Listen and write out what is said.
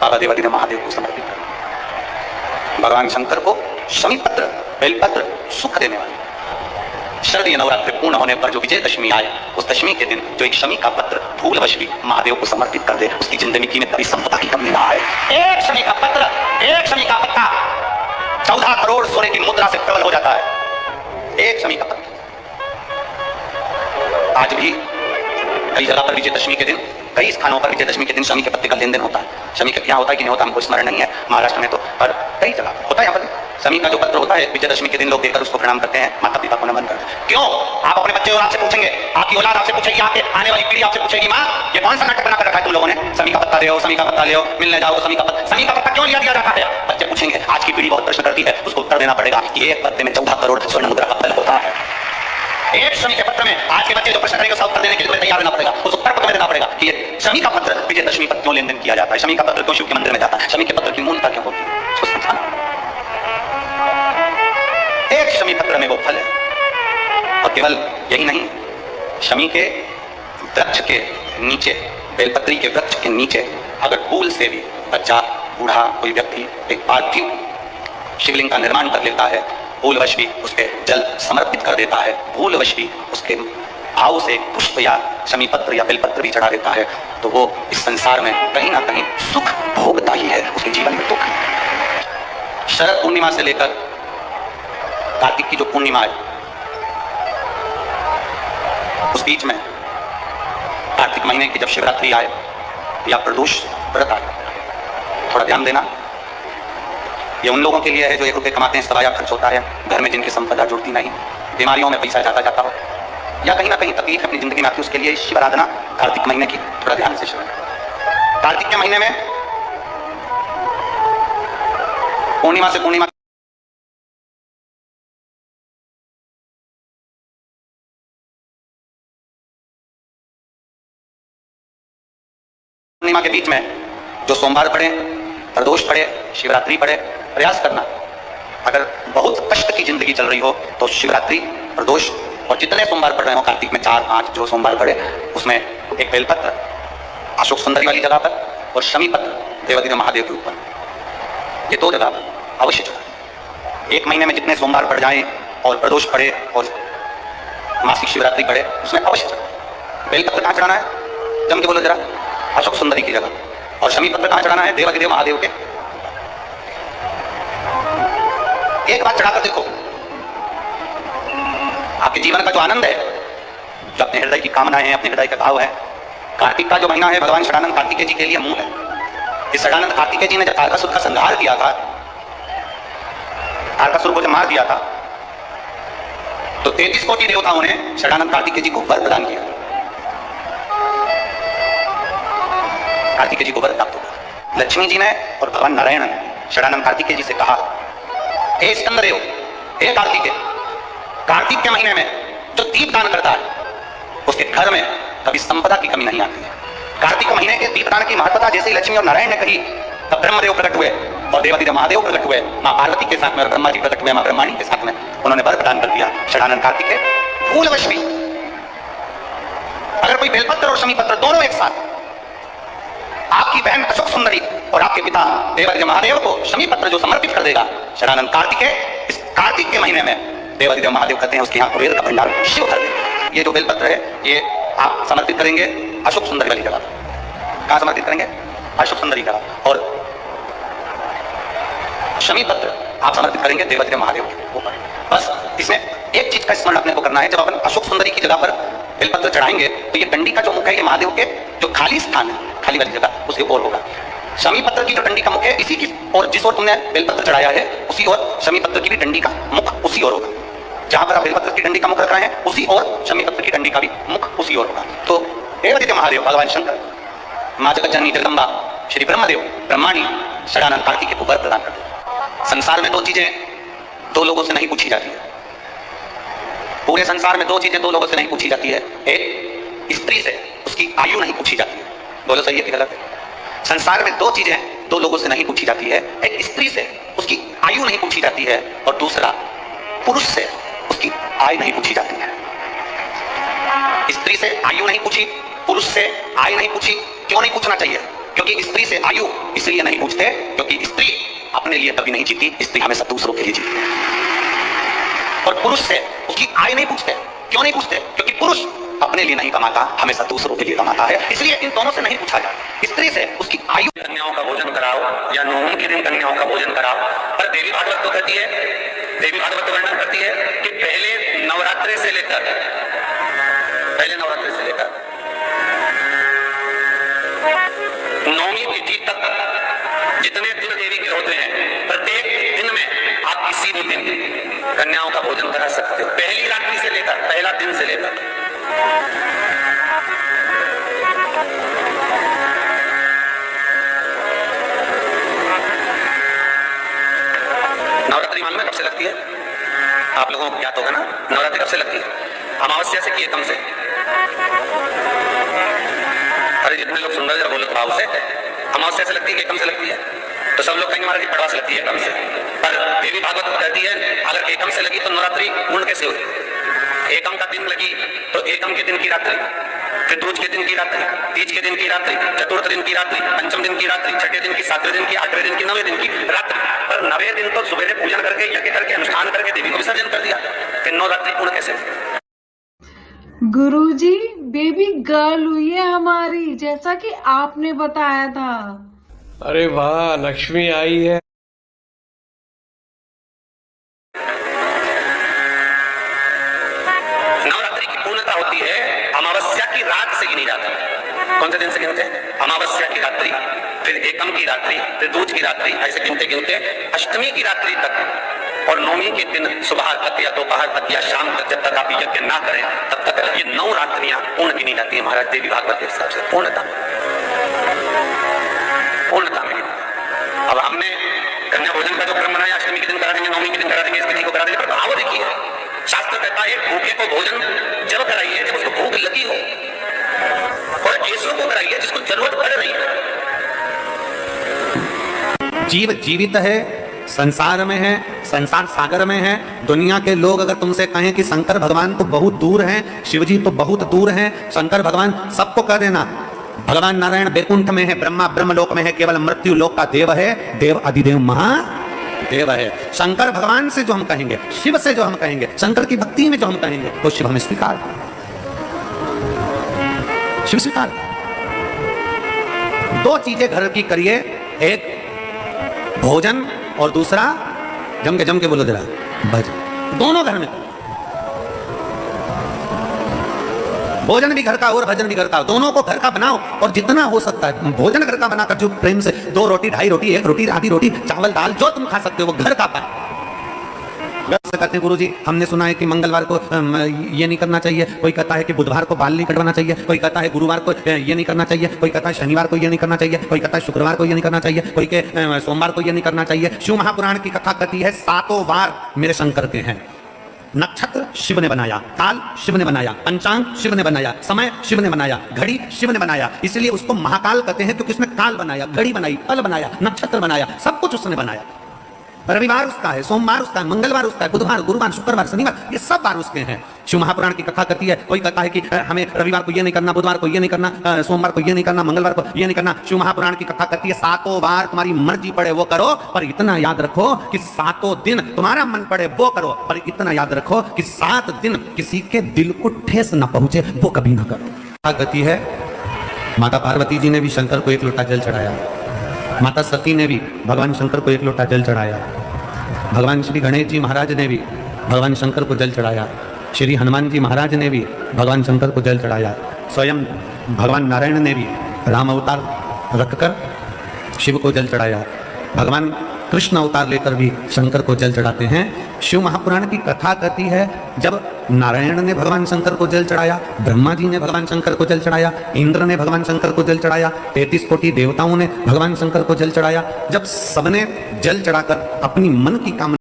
बाबा देवादिदेव महादेव को समर्पित करें। भगवान शंकर को शमी पत्र, बेलपत्र सुख देने वाले। शरदीय नवरात्रि पूर्ण होने पर जो विजयदशमी आए, उस दशमी के दिन जो एक शमी का पत्र भूलवश भी महादेव को समर्पित कर दे, उसकी जिंदगी में कभी संपदा की कमी ना आए। एक शमी का पत्र, एक शमी का पत्ता 14 करोड़ सोने की मुद्रा से प्रबल हो जाता है। एक शमी का पत्र। आज भी कई जगह पर विजयदशमी के दिन, कई स्थानों पर विजयदशमी के दिन शमी के पत्ते का लेन देन होता है। शमी के क्या होता है कि नहीं होता हमको स्मरण नहीं है, महाराष्ट्र में तो, पर कई जगह होता है। यहाँ पर शमी का जो पत्र होता है, विजयदशमी के दिन लोग देखकर उसको प्रणाम करते हैं, माता पिता को नमन करते हैं। क्यों? आप अपने बच्चे और आपसे पूछेंगे, आपकी औलाद आपसे पूछेगी, आपके आने वाली पीढ़ी आपसे पूछेगी, माँ ये कौन सा नाटक बनाकर रखा है तुम लोगों ने? शमी का पत्ता ले आओ, शमी का पत्ता ले आओ, मिलने जाओ, शमी का पत्ता क्यों लिया दिया जाता है? बच्चे पूछेंगे। आज की पीढ़ी बहुत प्रश्न करती है, उसको उत्तर देना पड़ेगा कि एक पत्ते में 14 करोड़ स्वर्ण मुद्रा का बल होता है। एक शमी के पत्र में आज के बच्चे जो प्रश्न करेंगे उसका उत्तर देने के लिए तैयार रहना पड़ेगा। उस उत्तर को देना पड़ेगा कि ये शमी का पत्र विजयदशमी पर क्यों लेन देन किया जाता है, शमी का पत्र क्यों शिव के मंदिर में जाता है, शमी के पत्र की मूलता क्यों होती है, उसको समझाना। एक शमी पत्र में वो फल है। और केवल यही नहीं, शमी के वृक्ष के नीचे, बेलपत्री के वृक्ष के नीचे अगर भूल से भी बच्चा, बूढ़ा, कोई व्यक्ति एक पार्थिव शिवलिंग का निर्माण कर लेता है, भूलवश भी उसके जल समर्पित कर देता है, भूलवश भी उसके भाव से पुष्प या शमी पत्र या बेलपत्र भी चढ़ा देता है, तो वो इस संसार में कहीं ना कहीं सुख भोगता ही है, उसके जीवन में दुख नहीं। शरद पूर्णिमा से लेकर कार्तिक की जो पूर्णिमा है, उस बीच में कार्तिक महीने की जब शिवरात्रि आए या प्रदोष व्रत आए, थोड़ा ध्यान देना। ये उन लोगों के लिए है जो 1 रुपये कमाते हैं, सवाया खर्च होता है, घर में जिनकी संपदा जुड़ती नहीं, बीमारियों में पैसा जाता जाता हो, या कहीं ना कहीं तकलीफ अपनी जिंदगी में आती है, उसके लिए शिव आराधना कार्तिक महीने की थोड़ा ध्यान से सुनें। कार्तिक के महीने में पूर्णिमा से पूर्णिमा के बीच में जो सोमवार पड़े, प्रदोष पड़े, शिवरात्रि पड़े, प्रयास करना। अगर बहुत कष्ट की जिंदगी चल रही हो तो शिवरात्रि, प्रदोष और जितने सोमवार पड़ रहे हो कार्तिक में 4-5 जो सोमवार पड़े, उसमें एक बेलपत्र अशोक सुंदरी वाली जगह पर और शमी पत्र देवादिदेव महादेव के ऊपर, ये 2 जगह पर अवश्य चढ़ाएं। एक महीने में जितने सोमवार पड़ जाएं और प्रदोष पड़े और मासिक शिवरात्रि पड़े, उसमें अवश्य चढ़ाएं। बेलपत्र कहाँ चढ़ाना है? जम के बोलो जरा। अशोक सुंदरी की जगह। और शमी पत्र कहाँ चढ़ाना है? देवादिदेव महादेव के। एक बार चढ़ाकर देखो, आपके जीवन का जो आनंद है, जो अपने हृदय की कामनाएं हैं, अपने हृदय का भाव है। कार्तिक का जो महीना है, भगवान षडानंद कार्तिकेय जी के लिए मूल है। इस षडानंद कार्तिकेय जी ने जब तारकासुर का संहार किया था, तारकासुर को जब मार दिया था, तो 33 कोटि देवताओं ने षडानंद कार्तिकेय जी को वर प्रदान किया। कार्तिकेय जी को वर प्राप्त हुआ। लक्ष्मी जी ने और भगवान नारायण ने षडानंद कार्तिकेय जी से कहा, हे स्कंददेव, हे कार्तिकेय, कार्तिक के महीने में जो दीपदान करता है उसके घर में कभी संपदा की कमी नहीं आती है। कार्तिक के महीने के दीपदान की महत्वता जैसे ही लक्ष्मी और नारायण ने कही, तब ब्रह्मदेव प्रकट हुए और देवादिदेव महादेव प्रकट हुए, मां पार्वती के साथ में, और ब्रह्मा जी प्रकट हुए मां ब्रह्माणी के साथ में। उन्होंने वर प्रदान कर दिया। षडानंद कार्तिकेय भूलवश भी अगर कोई बेलपत्र और शमी पत्र दोनों एक साथ, आपकी बहन अशोक सुंदरी और आपके पिता देवादिदेव महादेव को शमी पत्र जो समर्पित कर देगा, षडानंद कार्तिकेय इस कार्तिक के महीने में देवादिदेव महादेव कहते हैं उसके यहाँ कुबेर का भंडार शिव कर देगा। ये जो बेलपत्र है, ये आप समर्पित करेंगे अशोक सुंदरी वाली जगह। कहाँ समर्पित करेंगे? अशोक सुंदरी जगह। और शमी पत्र आप समर्पित करेंगे देवादिदेव महादेव के ऊपर। बस इसमें एक चीज का स्मरण अपने को करना है, जब अपन अशोक सुंदरी की जगह पर बेलपत्र चढ़ाएंगे तो ये डंडी का जो मुख है, ये महादेव के जो खाली स्थान है, खाली वाली जगह, उसके ओर होगा। शमी पत्र की जो डंडी का मुख है, इसी की और जिस ओर तुमने बेलपत्र चढ़ाया है, उसी ओर शमी पत्र की भी डंडी का मुख उसी ओर होगा। जहां पर आप बेलपत्र की डंडी का मुख रख रहे हैं, उसी ओर शमी पत्र की डंडी का भी मुख उसी ओर होगा। तो देवादिदेव महादेव, भगवान शंकर, मां जगज्जननी जगदम्बा, श्री ब्रह्मदेव, ब्रह्माणी, षडानंद कार्तिकेय को वर प्रदान करते हैं। संसार में 2 चीजें 2 लोगों से नहीं पूछी जाती है। पूरे संसार में 2 चीजें 2 लोगों से नहीं पूछी जाती है। एक, स्त्री से उसकी आयु नहीं पूछी जाती है। बोलो सही है कि गलत है? संसार में 2 चीजें 2 लोगों से नहीं पूछी जाती है। एक, स्त्री से उसकी आयु नहीं पूछी जाती है, और दूसरा, पुरुष से उसकी आय नहीं पूछी जाती है। स्त्री से आयु नहीं पूछी, पुरुष से आय नहीं पूछी। क्यों नहीं पूछना चाहिए? क्योंकि स्त्री से आयु इसलिए नहीं पूछते क्योंकि स्त्री अपने लिए कभी नहीं जीती, स्त्री हमेशा दूसरों के लिए जीती है। और पुरुष से उसकी आय नहीं पूछते। क्यों नहीं पूछते? क्योंकि पुरुष अपने लिए नहीं कमाता, हमेशा दूसरों के लिए कमाता है, इसलिए इन दोनों से नहीं पूछा जाता। स्त्री से उसकी आयु। कन्याओं का भोजन कराओ या नौमी के दिन कन्याओं का भोजन कराओ, पर देवी भागवत तो कहती है, देवी भागवत वर्णन करती है कि पहले नवरात्रि से लेकर नौमी तिथि तक जितने दिन देवी के होते हैं, प्रत्येक दिन में आप किसी भी दिन कन्याओं का भोजन करा सकते हो, पहली रात्रि से लेकर, पहला दिन से लेकर। नवरात्रि मालूम है कब से लगती है? आप लोगों को ज्ञात होगा ना, नवरात्रि कब से लगती है? अमावस्या से की एकम से। अरे जितने लोग सुन रहे हैं बोलो भाव से, अमावस्या से लगती है कि एकम से लगती है? तो सब लोग कहेंगे महाराज पड़वा से लगती है, एकम से। पर देवी भागवत कहती है अगर एकम से लगी तो नवरात्रि पूर्ण कैसे हुई? एकम का दिन लगी तो एकम के दिन की रात्रि, फिर दूज के दिन की रात्रि, तीज के दिन की रात्रि, चतुर्थ दिन की रात्रि, पंचम दिन की रात्रि, छठे दिन की, सातवें दिन की, आठवें दिन की, नवें दिन की रात्रि। पर नवे दिन तो सुबह पूजन करके, यज्ञ करके, अनुष्ठान करके देवी को विसर्जन कर दिया, फिर नवरात्रि पूर्ण कैसे? गुरुजी बेबी गर्ल हुई है हमारी, जैसा कि आपने बताया था। अरे वाह, लक्ष्मी आई है। नवरात्रि की पूर्णता होती है अमावस्या की रात से गिनी जाता है। कौन से दिन से गिनते हैं? अमावस्या की रात्रि, फिर एकम की रात्रि, फिर दूज की रात्रि, ऐसे गिनते गिनते अष्टमी की रात्रि तक। और नौमी के दिन सुबह तक या दोपहर तक या शाम तक, जब तक आप यज्ञ ना करें तब तक ये 9 रात्रियां पूर्ण गिनी जाती है महाराज देवी भागवत के हिसाब से, पूर्णता में। अब हमने कन्या भोजन का जो क्रम बनाया, अष्टमी के दिन करा देंगे, नौमी के दिन करा देंगे, इस विधि को करा देंगे, पर भाव देखिए, शास्त्र कहता है भूखे को भोजन जब कराइए जब उसको भूख लगी हो, और ऐसों को कराइए जिसको जरूरत पड़ रही है। जीव जीवित है, संसार में है, संसार सागर में है। दुनिया के लोग अगर तुमसे कहें कि शंकर भगवान तो बहुत दूर हैं, शिवजी तो बहुत दूर हैं, शंकर भगवान, सबको कह देना भगवान नारायण बैकुंठ में है, ब्रह्मा ब्रह्मलोक में है, केवल मृत्यु लोक का देव है, देव अधिदेव महादेव है। शंकर भगवान से जो हम कहेंगे, शिव से जो हम कहेंगे, शंकर की भक्ति में जो हम कहेंगे, वो शिव हमें स्वीकार, शिव स्वीकार। 2 चीजें घर की करिए, एक भोजन और दूसरा जम के बोलो जरा भजन। दोनों घर में, भोजन भी घर का और भजन भी घर का, दोनों को घर का बनाओ। और जितना हो सकता है भोजन घर का बनाकर जो प्रेम से 2 रोटी, 2.5 रोटी, 1 रोटी, आधी रोटी, चावल दाल जो तुम खा सकते हो वो घर का पाए। कहते हैं गुरुजी हमने सुना है कि मंगलवार को ये नहीं करना चाहिए, कोई कहता है कि बुधवार को बाल नहीं कटवाना चाहिए, कोई कहता है गुरुवार को ये नहीं करना चाहिए, कोई कहता है शनिवार को ये नहीं करना चाहिए, कोई कहता है शुक्रवार को ये नहीं करना चाहिए, कोई के सोमवार को ये नहीं करना चाहिए। शिव महापुराण की कथा कहती है 7 वार मेरे शंकर के हैं। नक्षत्र शिव ने बनाया, काल शिव ने बनाया, पंचांग शिव ने बनाया, समय शिव ने बनाया, घड़ी शिव ने बनाया, इसलिए उसको महाकाल कहते हैं क्योंकि उसने काल बनाया, घड़ी बनाई, पल बनाया, नक्षत्र बनाया, सब कुछ उसने बनाया। रविवार उसका है, सोमवार उसका है, मंगलवार उसका है, बुधवार, गुरुवार, शुक्रवार, शनिवार, ये सब वार उसके हैं। शिव महापुराण की कथा कहती है, कोई कहता है कि हमें रविवार को ये नहीं करना, बुधवार को ये नहीं करना, सोमवार को ये नहीं करना, मंगलवार को ये नहीं करना। शिव महापुराण की कथा कहती है 7 वार तुम्हारी मर्जी पड़े वो करो, पर इतना याद रखो कि 7 दिन तुम्हारा मन पड़े वो करो, पर इतना याद रखो कि 7 दिन किसी के दिल को ठेस न पहुंचे वो कभी ना करो। कथा कहती है माता पार्वती जी ने भी शंकर को 1 लोटा जल चढ़ाया, माता सती ने भी भगवान शंकर को 1 लोटा जल चढ़ाया, भगवान श्री गणेश जी महाराज ने भी भगवान शंकर को जल चढ़ाया, श्री हनुमान जी महाराज ने भी भगवान शंकर को जल चढ़ाया, स्वयं भगवान नारायण ने भी राम अवतार रखकर शिव को जल चढ़ाया, भगवान कृष्ण अवतार लेकर भी शंकर को जल चढ़ाते हैं। शिव महापुराण की कथा कहती है जब नारायण ने भगवान शंकर को जल चढ़ाया, ब्रह्मा जी ने भगवान शंकर को जल चढ़ाया, इंद्र ने भगवान शंकर को जल चढ़ाया, 33 कोटि देवताओं ने भगवान शंकर को जल चढ़ाया, जब सबने जल चढ़ाकर अपनी मन की कामना